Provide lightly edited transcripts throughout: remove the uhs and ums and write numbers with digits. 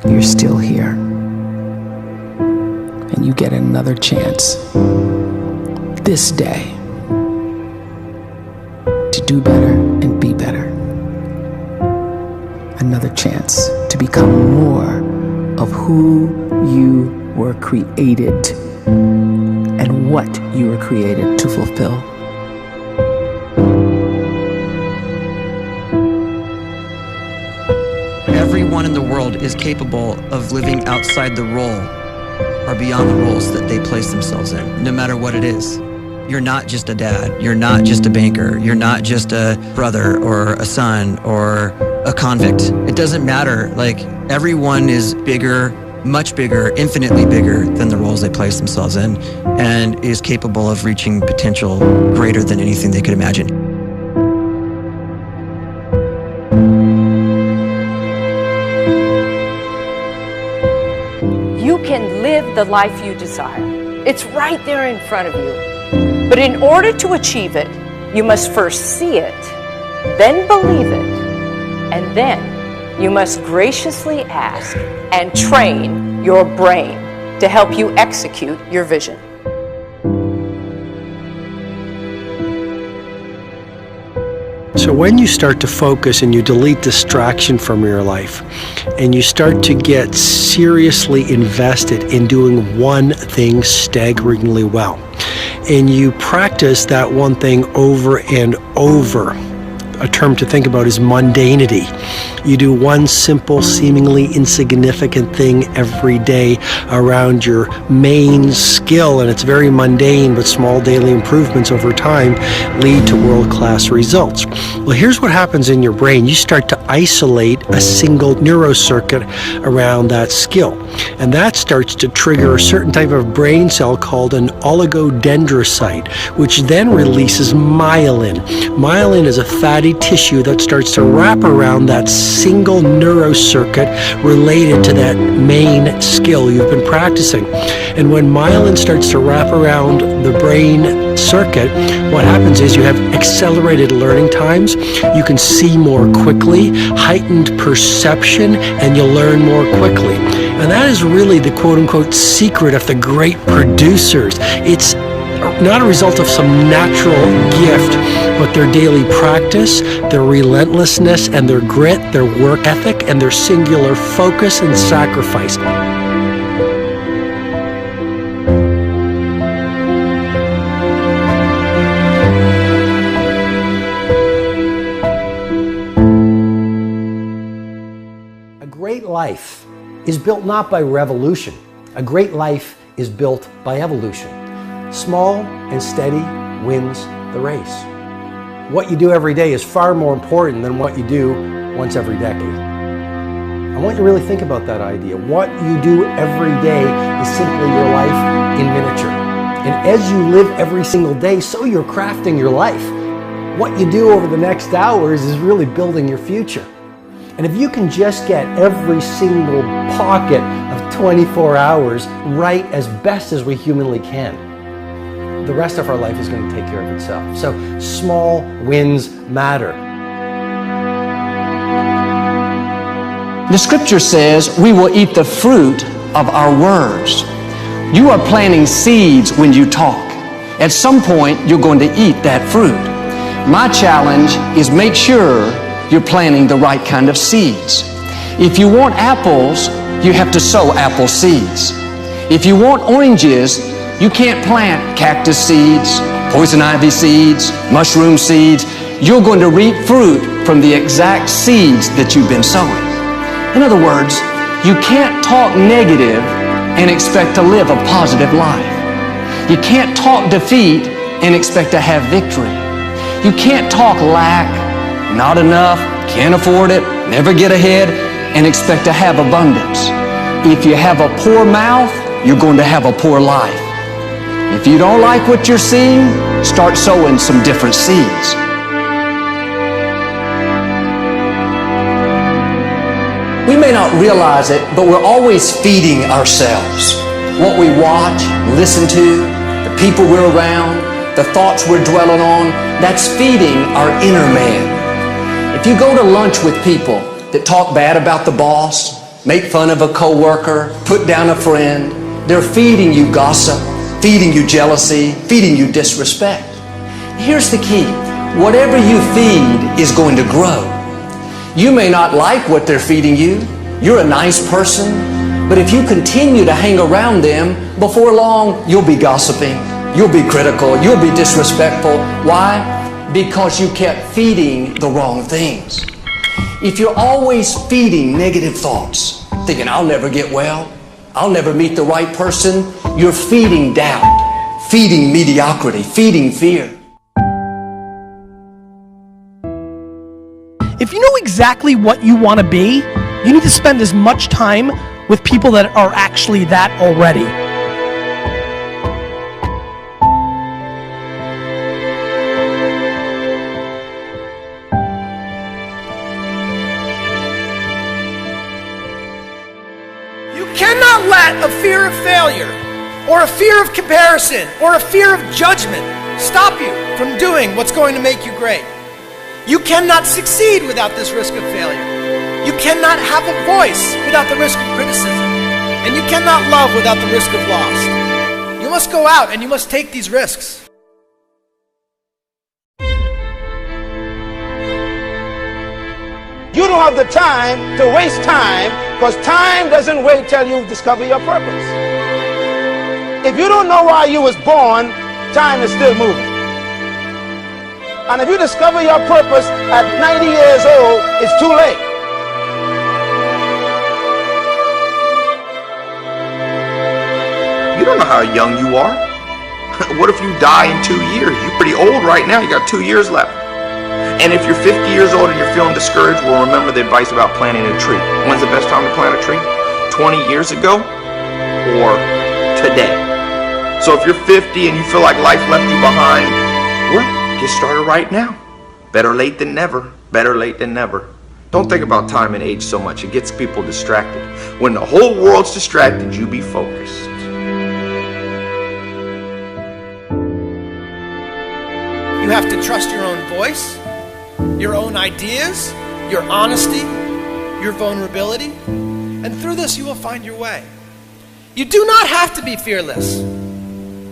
you're still here. And you get another chance this day to do better and be better. Another chance to become more of who you were created and what you were created to fulfill. Everyone in the world is capable of living outside the role or beyond the roles that they place themselves in, no matter what it is. You're not just a dad, you're not just a banker, you're not just a brother or a son or a convict. It doesn't matter. Like, everyone is bigger, much bigger, infinitely bigger than the roles they place themselves in, and is capable of reaching potential greater than anything they could imagine. You can live the life you desire. It's right there in front of you. But in order to achieve it, you must first see it, then believe it, and then you must graciously ask and train your brain to help you execute your vision. So when you start to focus and you delete distraction from your life, and you start to get seriously invested in doing one thing staggeringly well, and you practice that one thing over and over, a term to think about is mundanity. You do one simple, seemingly insignificant thing every day around your main skill, and it's very mundane, but small daily improvements over time lead to world-class results. Well, here's what happens in your brain. You start to isolate a single neurocircuit around that skill, and that starts to trigger a certain type of brain cell called an oligodendrocyte, which then releases myelin. Myelin is a fatty tissue that starts to wrap around that single neurocircuit related to that main skill you've been practicing. And when myelin starts to wrap around the brain circuit, what happens is you have accelerated learning times, you can see more quickly, heightened perception, and you'll learn more quickly. And that is really the quote-unquote secret of the great producers. It's not a result of some natural gift, but their daily practice, their relentlessness and their grit, their work ethic, and their singular focus and sacrifice. A great life is built not by revolution. A great life is built by evolution. Small and steady wins the race. What you do every day is far more important than what you do once every decade. I want you to really think about that idea. What you do every day is simply your life in miniature. And as you live every single day, so you're crafting your life. What you do over the next hours is really building your future. And if you can just get every single pocket of 24 hours right as best as we humanly can, the rest of our life is going to take care of itself. So small wins matter. The scripture says we will eat the fruit of our words. You are planting seeds when you talk. At some point, you're going to eat that fruit. My challenge is make sure you're planting the right kind of seeds. If you want apples, you have to sow apple seeds. If you want oranges, you can't plant cactus seeds, poison ivy seeds, mushroom seeds. You're going to reap fruit from the exact seeds that you've been sowing. In other words, you can't talk negative and expect to live a positive life. You can't talk defeat and expect to have victory. You can't talk lack, not enough, can't afford it, never get ahead, and expect to have abundance. If you have a poor mouth, you're going to have a poor life. If you don't like what you're seeing, start sowing some different seeds. We may not realize it, but we're always feeding ourselves. What we watch, listen to, the people we're around, the thoughts we're dwelling on, that's feeding our inner man. If you go to lunch with people that talk bad about the boss, make fun of a coworker, put down a friend. They're feeding you gossip, feeding you jealousy, feeding you disrespect. Here's the key. Whatever you feed is going to grow. You may not like what they're feeding you. You're a nice person. But if you continue to hang around them, before long, you'll be gossiping. You'll be critical. You'll be disrespectful. Why? Because you kept feeding the wrong things. If you're always feeding negative thoughts, thinking, I'll never get well, I'll never meet the right person, you're feeding doubt, feeding mediocrity, feeding fear. If you know exactly what you want to be, you need to spend as much time with people that are actually that already. You cannot let a fear of failure, or a fear of comparison, or a fear of judgment stop you from doing what's going to make you great. You cannot succeed without this risk of failure. You cannot have a voice without the risk of criticism. And you cannot love without the risk of loss. You must go out and you must take these risks. You don't have the time to waste time, because time doesn't wait till you discover your purpose. If you don't know why you was born, time is still moving. And if you discover your purpose at 90 years old, it's too late. You don't know how young you are. What if you die in 2 years? You're pretty old right now. You got 2 years left. And if you're 50 years old and you're feeling discouraged, well, remember the advice about planting a tree. When's the best time to plant a tree? 20 years ago or today? So if you're 50 and you feel like life left you behind, well, get started right now. Better late than never. Better late than never. Don't think about time and age so much. It gets people distracted. When the whole world's distracted, you be focused. You have to trust your own voice, your own ideas, your honesty, your vulnerability, and through this you will find your way. You do not have to be fearless.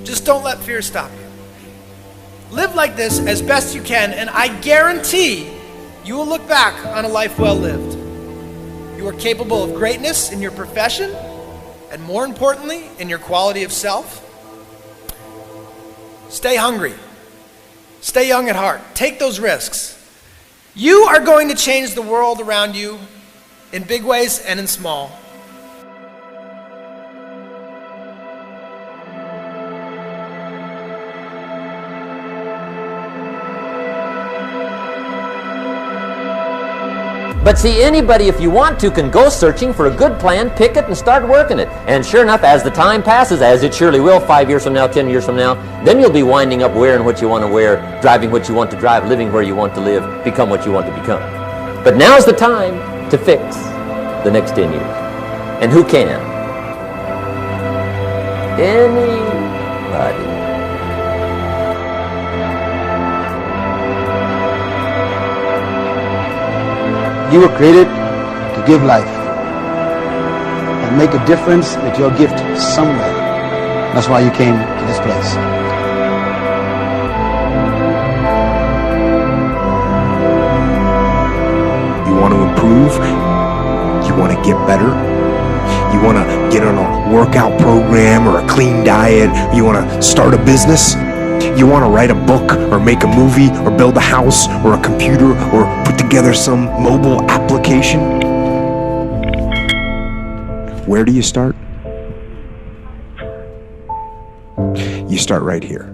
Just don't let fear stop you. Live like this as best you can, and I guarantee you will look back on a life well lived. You are capable of greatness in your profession, and more importantly, in your quality of self. Stay hungry. Stay young at heart. Take those risks. You are going to change the world around you in big ways and in small. But see, anybody, if you want to, can go searching for a good plan, pick it, and start working it. And sure enough, as the time passes, as it surely will 5 years from now, 10 years from now, then you'll be winding up wearing what you want to wear, driving what you want to drive, living where you want to live, become what you want to become. But now's the time to fix the next 10 years. And who can? Anybody. You were created to give life and make a difference with your gift somewhere. That's why you came to this place. You want to improve? You want to get better? You want to get on a workout program or a clean diet? You want to start a business? You want to write a book or make a movie or build a house or a computer or put together some mobile application? Where do you start? You start right here.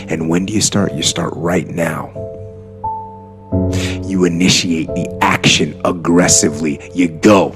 And when do you start? You start right now. You initiate the action aggressively. You go.